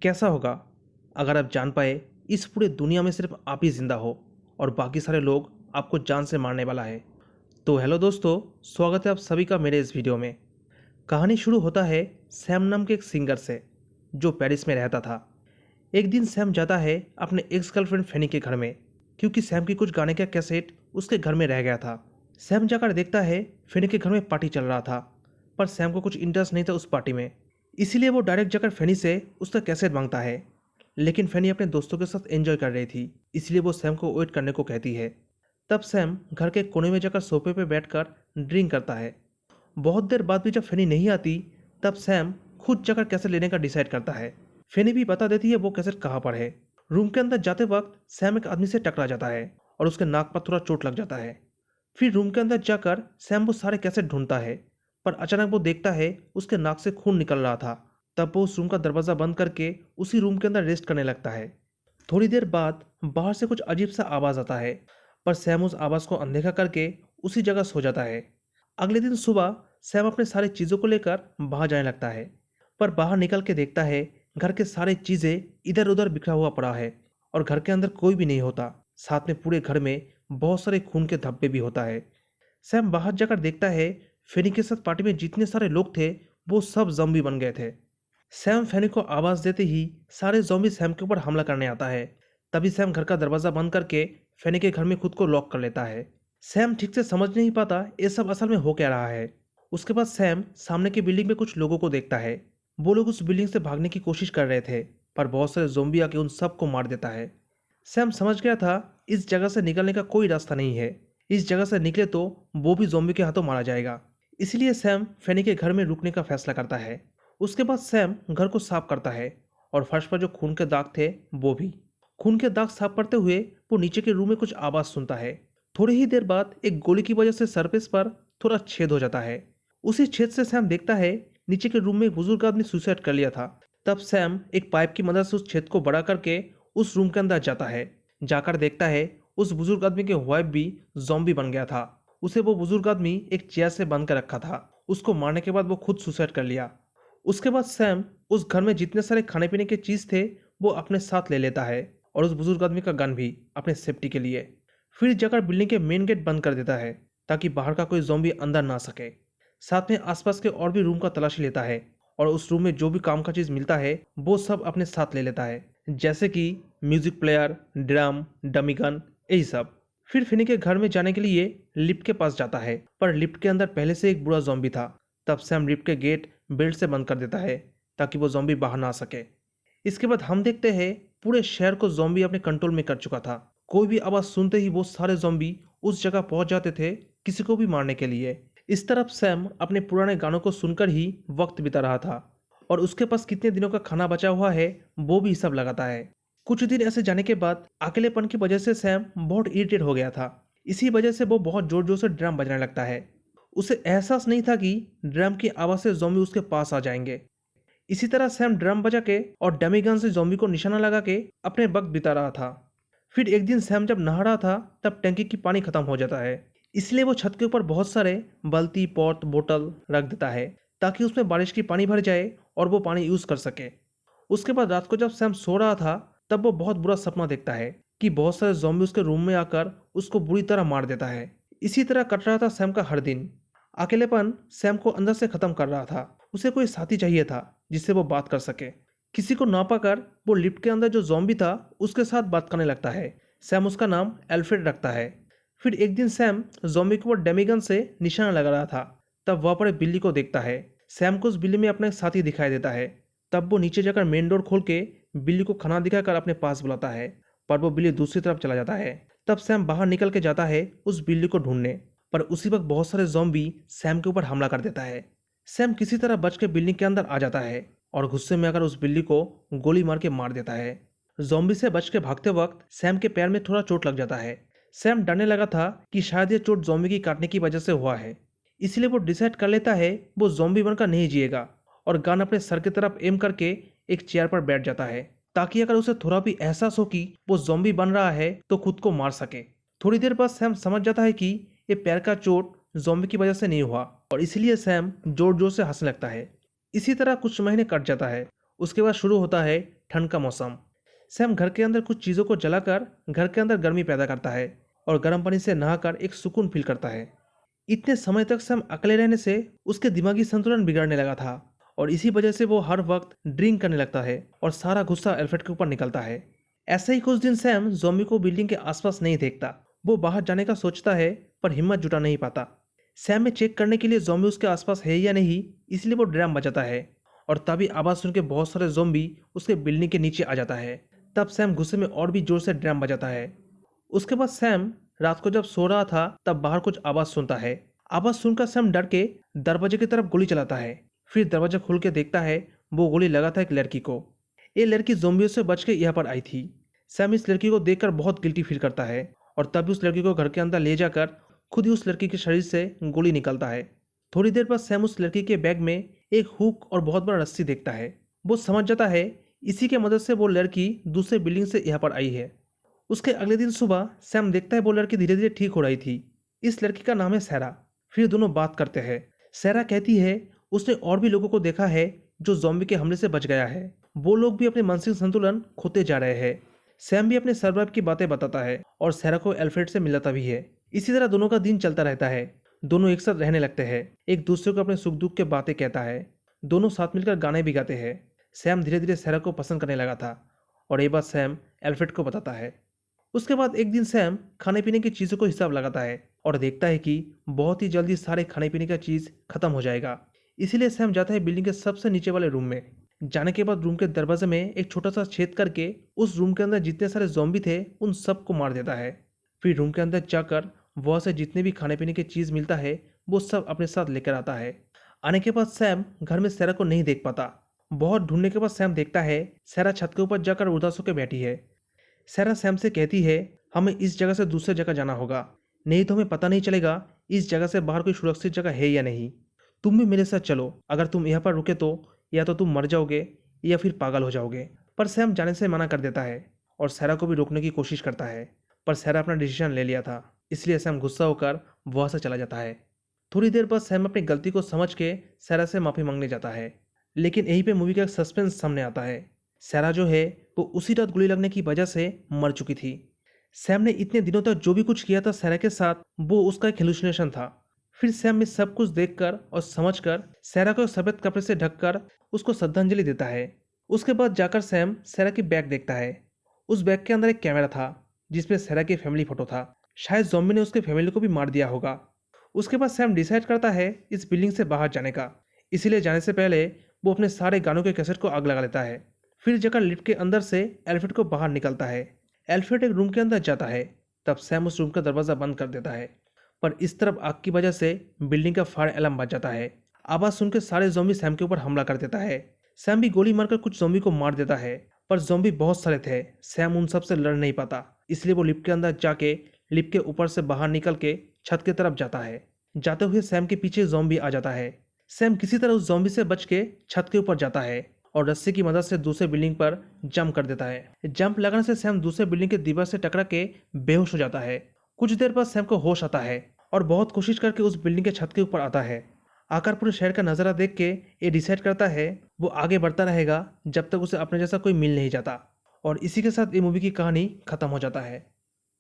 कैसा होगा अगर आप जान पाए इस पूरे दुनिया में सिर्फ आप ही जिंदा हो और बाकी सारे लोग आपको जान से मारने वाला है। तो हेलो दोस्तों, स्वागत है आप सभी का मेरे इस वीडियो में। कहानी शुरू होता है सैम नाम के एक सिंगर से जो पेरिस में रहता था। एक दिन सैम जाता है अपने एक्स गर्लफ्रेंड फैनी के घर में, क्योंकि सैम की कुछ गाने का कैसेट उसके घर में रह गया था। सैम जाकर देखता है फैनी के घर में पार्टी चल रहा था, पर सैम को कुछ इंटरेस्ट नहीं था उस पार्टी में। इसीलिए वो डायरेक्ट जाकर फैनी से उसका कैसेट मांगता है। लेकिन फैनी अपने दोस्तों के साथ एंजॉय कर रही थी, इसलिए वो सैम को वेट करने को कहती है। तब सैम घर के कोने में जाकर सोफे पे बैठकर ड्रिंक करता है। बहुत देर बाद भी जब फैनी नहीं आती, तब सैम खुद जाकर कैसेट लेने का डिसाइड करता है। फैनी भी बता देती है वो कैसेट कहाँ पर है। रूम के अंदर जाते वक्त सैम एक आदमी से टकरा जाता है और उसके नाक पर थोड़ा चोट लग जाता है। फिर रूम के अंदर जाकर सैम वो सारे कैसेट ढूंढता है, पर अचानक वो देखता है उसके नाक से खून निकल रहा था। तब वो उस रूम का दरवाज़ा बंद करके उसी रूम के अंदर रेस्ट करने लगता है। थोड़ी देर बाद बाहर से कुछ अजीब सा आवाज़ आता है, पर सैम उस आवाज़ को अनदेखा करके उसी जगह सो जाता है। अगले दिन सुबह सैम अपने सारी चीज़ों को लेकर बाहर जाने लगता है, पर बाहर निकल के देखता है घर के सारे चीज़ें इधर उधर बिखरा हुआ पड़ा है और घर के अंदर कोई भी नहीं होता। साथ में पूरे घर में बहुत सारे खून के धब्बे भी होता है। सैम बाहर जाकर देखता है फेनी के साथ पार्टी में जितने सारे लोग थे वो सब ज़ॉम्बी बन गए थे। सैम फेनी को आवाज़ देते ही सारे ज़ॉम्बी सैम के ऊपर हमला करने आता है। तभी सैम घर का दरवाज़ा बंद करके फेनी के घर में खुद को लॉक कर लेता है। सैम ठीक से समझ नहीं पाता ये सब असल में हो क्या रहा है। उसके बाद सैम सामने की बिल्डिंग में कुछ लोगों को देखता है। वो लोग उस बिल्डिंग से भागने की कोशिश कर रहे थे, पर बहुत सारे ज़ॉम्बी आके उन सबको मार देता है। सैम समझ गया था इस जगह से निकलने का कोई रास्ता नहीं है। इस जगह से निकले तो वो भी ज़ॉम्बी के हाथों मारा जाएगा। इसलिए सैम फेनी के घर में रुकने का फैसला करता है। उसके बाद सैम घर को साफ करता है और फर्श पर जो खून के दाग थे वो भी। खून के दाग साफ करते हुए वो नीचे के रूम में कुछ आवाज़ सुनता है। थोड़ी ही देर बाद एक गोली की वजह से सरफेस पर थोड़ा छेद हो जाता है। उसी छेद से सैम देखता है नीचे के रूम में एक बुजुर्ग आदमी सुसाइड कर लिया था। तब सैम एक पाइप की मदद से उस छेद को बड़ा करके उस रूम के अंदर जाता है। जाकर देखता है उस बुजुर्ग आदमी के वाइफ भी जॉम्बी बन गया था। उसे वो बुजुर्ग आदमी एक चेयर से बंद कर रखा था। उसको मारने के बाद वो खुद सुसाइड कर लिया। उसके बाद सैम उस घर में जितने सारे खाने पीने के चीज़ थे वो अपने साथ ले लेता है और उस बुजुर्ग आदमी का गन भी अपने सेफ्टी के लिए। फिर जाकर बिल्डिंग के मेन गेट बंद कर देता है ताकि बाहर का कोई ज़ॉम्बी अंदर ना सके। साथ में आसपास के और भी रूम का तलाशी लेता है और उस रूम में जो भी काम का चीज़ मिलता है वो सब अपने साथ ले लेता है, जैसे कि music player, drum, dummy gun, यही सब। फिर फिनी के घर में जाने के लिए लिफ्ट के पास जाता है, पर लिफ्ट के अंदर पहले से एक बुरा ज़ॉम्बी था। तब सैम लिफ्ट के गेट बेल्ट से बंद कर देता है ताकि वो ज़ॉम्बी बाहर ना आ सके। इसके बाद हम देखते हैं पूरे शहर को ज़ॉम्बी अपने कंट्रोल में कर चुका था। कोई भी आवाज़ सुनते ही वो सारे ज़ॉम्बी उस जगह पहुंच जाते थे किसी को भी मारने के लिए। इस तरफ सैम अपने पुराने गानों को सुनकर ही वक्त बिता रहा था और उसके पास कितने दिनों का खाना बचा हुआ है वो भी हिसाब लगाता है। कुछ दिन ऐसे जाने के बाद अकेलेपन की वजह से सैम बहुत इरिटेट हो गया था। इसी वजह से वो बहुत जोर जोर से ड्रम बजाने लगता है। उसे एहसास नहीं था कि ड्रम की आवाज़ से ज़ॉम्बी उसके पास आ जाएंगे। इसी तरह सैम ड्रम बजा के और डमी गन से ज़ॉम्बी को निशाना लगा के अपने वक्त बिता रहा था। फिर एक दिन सैम जब नहा रहा था तब टंकी की पानी खत्म हो जाता है। इसलिए वो छत के ऊपर बहुत सारे बाल्टी, पॉट, बोतल रख देता है ताकि उसमें बारिश की पानी भर जाए और वो पानी यूज़ कर सके। उसके बाद रात को जब सैम सो रहा था तब वो बहुत बुरा सपना देखता है कि बहुत सारे ज़ॉम्बी उसके रूम में आकर उसको बुरी तरह मार देता है। इसी तरह कट रहा था सैम का हर दिन। अकेलेपन सैम को अंदर से ख़त्म कर रहा था। उसे कोई साथी चाहिए था जिससे वो बात कर सके। किसी को ना पाकर वो लिफ्ट के अंदर जो ज़ॉम्बी था उसके साथ बात करने लगता है। सैम उसका नाम एल्फ्रेड रखता है। फिर एक दिन सैम ज़ॉम्बी के ऊपर डेमिगन से निशाना लगा रहा था। तब वहाँ पर एक बिल्ली को देखता है। सैम को उस बिल्ली में अपना एक साथी दिखाई देता है। तब वो नीचे जाकर मेन डोर खोल के बिल्ली को खाना दिखाकर अपने पास बुलाता है, पर वो बिल्ली दूसरी तरफ चला जाता है। तब सैम बाहर निकल के जाता है उस बिल्ली को ढूंढने, पर उसी वक्त बहुत सारे ज़ॉम्बी सैम के ऊपर हमला कर देता है। सैम किसी तरह बच के बिल्डिंग के अंदर आ जाता है और गुस्से में आकर उस बिल्ली को गोली मार के मार देता है। ज़ॉम्बी से बच के भागते वक्त सैम के पैर में थोड़ा चोट लग जाता है। सैम डरने लगा था कि शायद ये चोट ज़ॉम्बी की काटने की वजह से हुआ है। इसलिए वो डिसाइड कर लेता है वो ज़ॉम्बी बनकर नहीं जिएगा और गन अपने सर की तरफ एम करके एक चेयर पर बैठ जाता है ताकि अगर उसे थोड़ा भी एहसास हो कि वो ज़ॉम्बी बन रहा है तो खुद को मार सके। थोड़ी देर बाद सैम समझ जाता है कि ये पैर का चोट ज़ॉम्बी की वजह से नहीं हुआ और इसलिए सैम जोर जोर से हंसने लगता है। इसी तरह कुछ महीने कट जाता है। उसके बाद शुरू होता है ठंड का मौसम। सैम घर के अंदर कुछ चीज़ों को जलाकर घर के अंदर गर्मी पैदा करता है और गर्म पानी से नहाकर एक सुकून फील करता है। इतने समय तक सैम अकेले रहने से उसके दिमागी संतुलन बिगड़ने लगा था और इसी वजह से वो हर वक्त ड्रिंक करने लगता है और सारा गुस्सा अल्फ्रेड के ऊपर निकलता है। ऐसे ही कुछ दिन सैम ज़ॉम्बी को बिल्डिंग के आसपास नहीं देखता। वो बाहर जाने का सोचता है पर हिम्मत जुटा नहीं पाता। सैम में चेक करने के लिए ज़ॉम्बी उसके आसपास है या नहीं, इसलिए वो ड्रम बजाता है और तभी आवाज़ सुन के बहुत सारे ज़ॉम्बी उसके बिल्डिंग के नीचे आ जाता है। तब सैम गुस्से में और भी जोर से ड्रम बजाता है। उसके बाद सैम रात को जब सो रहा था तब बाहर कुछ आवाज़ सुनता है। आवाज़ सुनकर सैम डर के दरवाजे की तरफ गोली चलाता है। फिर दरवाजा खोल के देखता है, वो गोली लगा था एक लड़की को। ये लड़की ज़ॉम्बियों से बच के यहाँ पर आई थी। सैम इस लड़की को देखकर बहुत गिल्टी फील करता है और तभी उस लड़की को घर के अंदर ले जाकर खुद ही उस लड़की के शरीर से गोली निकलता है। थोड़ी देर बाद सैम उस लड़की के बैग में एक हुक और बहुत बड़ा रस्सी देखता है। वो समझ जाता है इसी के मदद से वो लड़की दूसरे बिल्डिंग से यहाँ पर आई है। उसके अगले दिन सुबह सैम देखता है वो लड़की धीरे धीरे ठीक हो रही थी। इस लड़की का नाम है सैरा। फिर दोनों बात करते हैं। सैरा कहती है उसने और भी लोगों को देखा है जो ज़ॉम्बी के हमले से बच गया है। वो लोग भी अपने मानसिक संतुलन खोते जा रहे हैं। सैम भी अपने सरवाइव की बातें बताता है और सैरा को एल्फ्रेड से मिलाता भी है। इसी तरह दोनों का दिन चलता रहता है। दोनों एक साथ रहने लगते हैं। एक दूसरे को अपने सुख दुख के बातें कहता है। दोनों साथ मिलकर गाने भी गाते हैं। सैम धीरे धीरे सैरा को पसंद करने लगा था और ये बात सैम एल्फ्रेड को बताता है। उसके बाद एक दिन सैम खाने पीने की चीज़ों को हिसाब लगाता है और देखता है कि बहुत ही जल्दी सारे खाने पीने का चीज़ खत्म हो जाएगा। इसीलिए सैम जाता है बिल्डिंग के सबसे नीचे वाले रूम में। जाने के बाद रूम के दरवाजे में एक छोटा सा छेद करके उस रूम के अंदर जितने सारे ज़ॉम्बी थे उन सबको मार देता है। फिर रूम के अंदर जाकर वहाँ से जितने भी खाने पीने की चीज़ मिलता है वो सब अपने साथ लेकर आता है। आने के बाद सैम घर में सैरा को नहीं देख पाता। बहुत ढूंढने के बाद सैम देखता है सैरा छत के ऊपर जाकर उदास होकर बैठी है। सैरा सैम से कहती है हमें इस जगह से दूसरे जगह जाना होगा, नहीं तो हमें पता नहीं चलेगा इस जगह से बाहर कोई सुरक्षित जगह है या नहीं। तुम भी मेरे साथ चलो, अगर तुम यहाँ पर रुके तो या तो तुम मर जाओगे या फिर पागल हो जाओगे। पर सैम जाने से मना कर देता है और सैरा को भी रोकने की कोशिश करता है, पर सैरा अपना डिसीजन ले लिया था, इसलिए सैम गुस्सा होकर वहाँ से चला जाता है। थोड़ी देर बाद सैम अपनी गलती को समझ के सैरा से माफ़ी मांगने जाता है। लेकिन यहीं पे मूवी का एक सस्पेंस सामने आता है। सैरा जो है वो उसी रात गोली लगने की वजह से मर चुकी थी। सैम ने इतने दिनों तक जो भी कुछ किया था सैरा के साथ वो उसका एक हेलुसिनेशन था। फिर सैम में सब कुछ देखकर और समझकर सैरा को सफ़ेद कपड़े से ढककर उसको श्रद्धांजलि देता है। उसके बाद जाकर सैम सैरा की बैग देखता है। उस बैग के अंदर एक कैमरा था जिसमें सैरा की फैमिली फोटो था। शायद ज़ॉम्बी ने उसके फैमिली को भी मार दिया होगा। उसके बाद सैम डिसाइड करता है इस बिल्डिंग से बाहर जाने का। इसीलिए जाने से पहले वो अपने सारे गानों के कैसेट को आग लगा लेता है। फिर जाकर लिफ्ट के अंदर से एल्फ्रेड को बाहर निकलता है। एल्फ्रेड एक रूम के अंदर जाता है। तब सैम उस रूम का दरवाज़ा बंद कर देता है, पर इस तरफ आग की वजह से बिल्डिंग का फायर अलार्म बज जाता है। आवाज़ सुनकर सारे ज़ॉम्बी सैम के ऊपर हमला कर देता है। सैम भी गोली मारकर कुछ ज़ॉम्बी को मार देता है, पर ज़ॉम्बी बहुत सारे थे। सैम उन सब से लड़ नहीं पाता, इसलिए वो लिफ्ट के अंदर जाके लिफ्ट के ऊपर से बाहर निकल के छत की तरफ जाता है। जाते हुए सैम के पीछे ज़ॉम्बी आ जाता है। सैम किसी तरह उस ज़ॉम्बी से बच के छत के ऊपर जाता है और रस्सी की मदद से दूसरे बिल्डिंग पर जंप कर देता है। जंप लगाने से सैम दूसरे बिल्डिंग के दीवार से टकरा के बेहोश हो जाता है। कुछ देर बाद सैम को होश आता है और बहुत कोशिश करके उस बिल्डिंग के छत के ऊपर आता है। आकर पूरे शहर का नज़ारा देख के ये डिसाइड करता है वो आगे बढ़ता रहेगा जब तक उसे अपने जैसा कोई मिल नहीं जाता। और इसी के साथ ये मूवी की कहानी खत्म हो जाता है।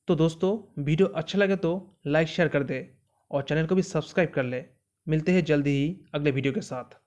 तो दोस्तों, वीडियो अच्छा लगे तो लाइक शेयर कर दे और चैनल को भी सब्सक्राइब कर ले। मिलते हैं जल्दी ही अगले वीडियो के साथ।